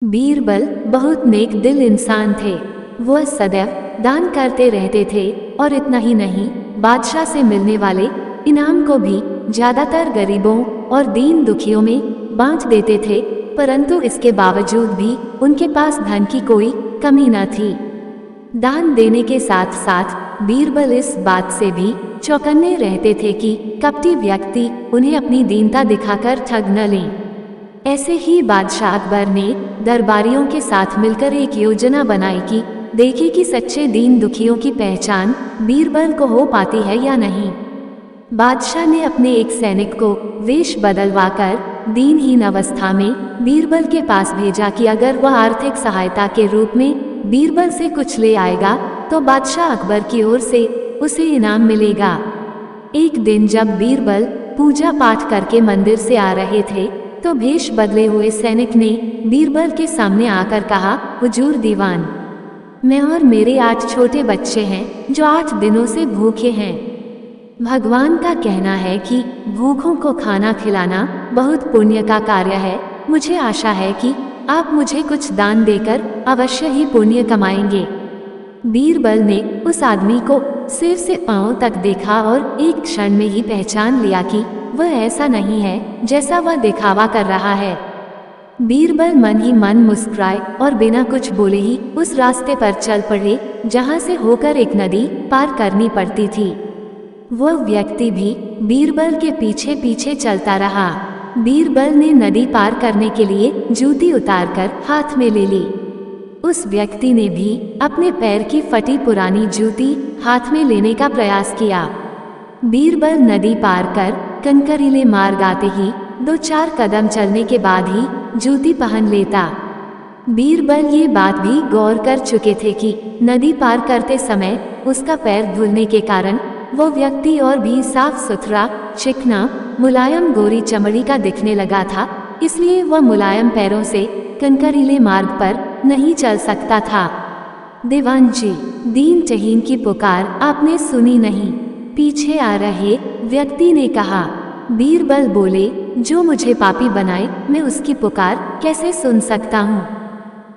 बीरबल बहुत नेक दिल इंसान थे। वह सदैव दान करते रहते थे और इतना ही नहीं, बादशाह से मिलने वाले इनाम को भी ज्यादातर गरीबों और दीन दुखियों में बांट देते थे। परंतु इसके बावजूद भी उनके पास धन की कोई कमी न थी। दान देने के साथ साथ बीरबल इस बात से भी चौकन्ने रहते थे कि कपटी व्यक्ति उन्हें अपनी दीनता दिखाकर ठग न लें। ऐसे ही बादशाह अकबर ने दरबारियों के साथ मिलकर एक योजना बनाई कि देखे कि सच्चे दीन दुखियों की पहचान बीरबल को हो पाती है या नहीं। बादशाह ने अपने एक सैनिक को वेश बदलवाकर दीनहीन अवस्था में बीरबल के पास भेजा कि अगर वह आर्थिक सहायता के रूप में बीरबल से कुछ ले आएगा तो बादशाह अकबर की ओर से उसे इनाम मिलेगा। एक दिन जब बीरबल पूजा पाठ करके मंदिर से आ रहे थे तो भेष बदले हुए सैनिक ने बीरबल के सामने आकर कहा, हुजूर दीवान, मैं और मेरे 8 छोटे बच्चे हैं जो 8 दिनों से भूखे हैं। भगवान का कहना है कि भूखों को खाना खिलाना बहुत पुण्य का कार्य है। मुझे आशा है कि आप मुझे कुछ दान देकर अवश्य ही पुण्य कमाएंगे। बीरबल ने उस आदमी को सिर से पांव तक देखा और एक क्षण में ही पहचान लिया कि वह ऐसा नहीं है जैसा वह दिखावा कर रहा है। बीरबल मन ही मन मुस्कुराए और बिना कुछ बोले ही उस रास्ते पर चल पड़े जहां से होकर एक नदी पार करनी पड़ती थी। वह व्यक्ति भी बीरबल के पीछे पीछे चलता रहा। बीरबल ने नदी पार करने के लिए जूती उतारकर हाथ में ले ली। उस व्यक्ति ने भी अपने पैर की फटी पुरानी जूती हाथ में लेने का प्रयास किया। बीरबल नदी पार कर कंकरीले मार्ग आते ही 2-4 कदम चलने के बाद ही जूती पहन लेता। बीरबल ये बात भी गौर कर चुके थे कि नदी पार करते समय उसका पैर धुलने के कारण वो व्यक्ति और भी साफ सुथरा, चिकना, मुलायम गोरी चमड़ी का दिखने लगा था। इसलिए वह मुलायम पैरों से कंकरीले मार्ग पर नहीं चल सकता था। दीवान जी, दीन चहीन की पुकार आपने सुनी नहीं? पीछे आ रहे व्यक्ति ने कहा। बीरबल बोले, जो मुझे पापी बनाए मैं उसकी पुकार कैसे सुन सकता हूँ?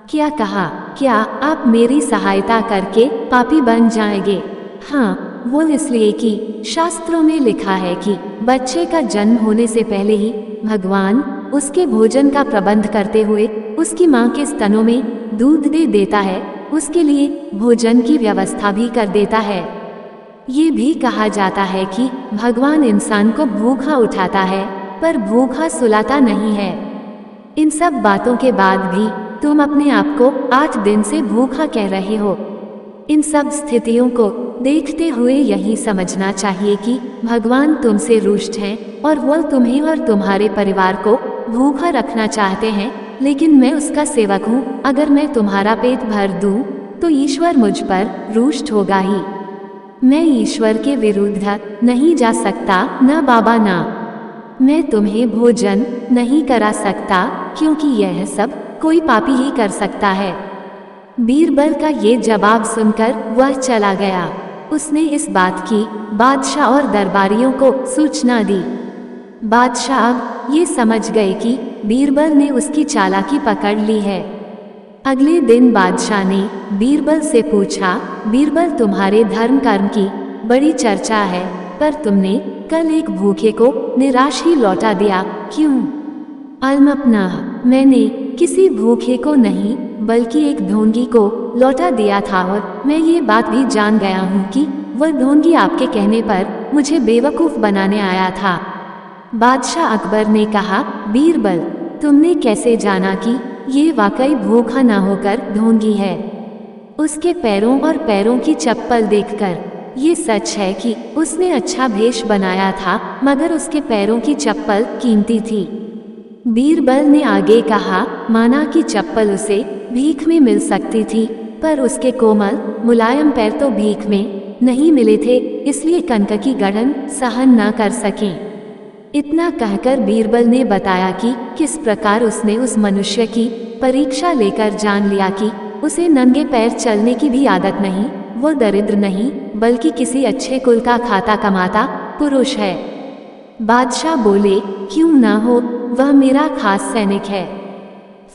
क्या कहा? क्या आप मेरी सहायता करके पापी बन जाएंगे? हाँ, वो इसलिए कि शास्त्रों में लिखा है कि बच्चे का जन्म होने से पहले ही भगवान उसके भोजन का प्रबंध करते हुए उसकी माँ के स्तनों में दूध दे देता है, उसके लिए भोजन की व्यवस्था भी कर देता है। ये भी कहा जाता है कि भगवान इंसान को भूखा उठाता है पर भूखा सुलाता नहीं है। इन सब बातों के बाद भी तुम अपने आप को 8 दिन से भूखा कह रहे हो। इन सब स्थितियों को देखते हुए यही समझना चाहिए कि भगवान तुमसे रुष्ट हैं और वह तुम्हें और तुम्हारे परिवार को भूखा रखना चाहते हैं। लेकिन मैं उसका सेवक हूँ। अगर मैं तुम्हारा पेट भर दूँ तो ईश्वर मुझ पर रुष्ट होगा ही। मैं ईश्वर के विरुद्ध नहीं जा सकता, ना बाबा ना। मैं तुम्हें भोजन नहीं करा सकता क्योंकि यह सब कोई पापी ही कर सकता है। बीरबल का ये जवाब सुनकर वह चला गया। उसने इस बात की बादशाह और दरबारियों को सूचना दी। बादशाह ये समझ गए कि बीरबल ने उसकी चालाकी पकड़ ली है। अगले दिन बादशाह ने बीरबल से पूछा, बीरबल, तुम्हारे धर्म कर्म की बड़ी चर्चा है पर तुमने कल एक भूखे को निराश ही लौटा दिया, क्यों? अलमपना, मैंने किसी भूखे को नहीं बल्कि एक ढोंगी को लौटा दिया था और मैं ये बात भी जान गया हूँ कि वह ढोंगी आपके कहने पर मुझे बेवकूफ़ बनाने आया था। बादशाह अकबर ने कहा, बीरबल, तुमने कैसे जाना कि ये वाकई भूखा ना होकर ढोंगी है? उसके पैरों और पैरों की चप्पल देखकर ये सच है कि उसने अच्छा भेष बनाया था मगर उसके पैरों की चप्पल कीमती थी। बीरबल ने आगे कहा, माना कि चप्पल उसे भीख में मिल सकती थी पर उसके कोमल मुलायम पैर तो भीख में नहीं मिले थे, इसलिए कनक की गड़न सहन न कर सके। इतना कहकर बीरबल ने बताया कि किस प्रकार उसने उस मनुष्य की परीक्षा लेकर जान लिया कि उसे नंगे पैर चलने की भी आदत नहीं, वो दरिद्र नहीं बल्कि किसी अच्छे कुल का खाता कमाता पुरुष है। बादशाह बोले, क्यों ना हो, वह मेरा खास सैनिक है।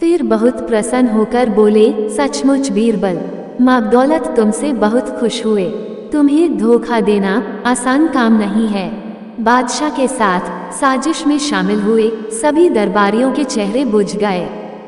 फिर बहुत प्रसन्न होकर बोले, सचमुच बीरबल, मगदौलत तुमसे बहुत खुश हुए। तुम्हें धोखा देना आसान काम नहीं है। बादशाह के साथ साजिश में शामिल हुए सभी दरबारियों के चेहरे बुझ गए।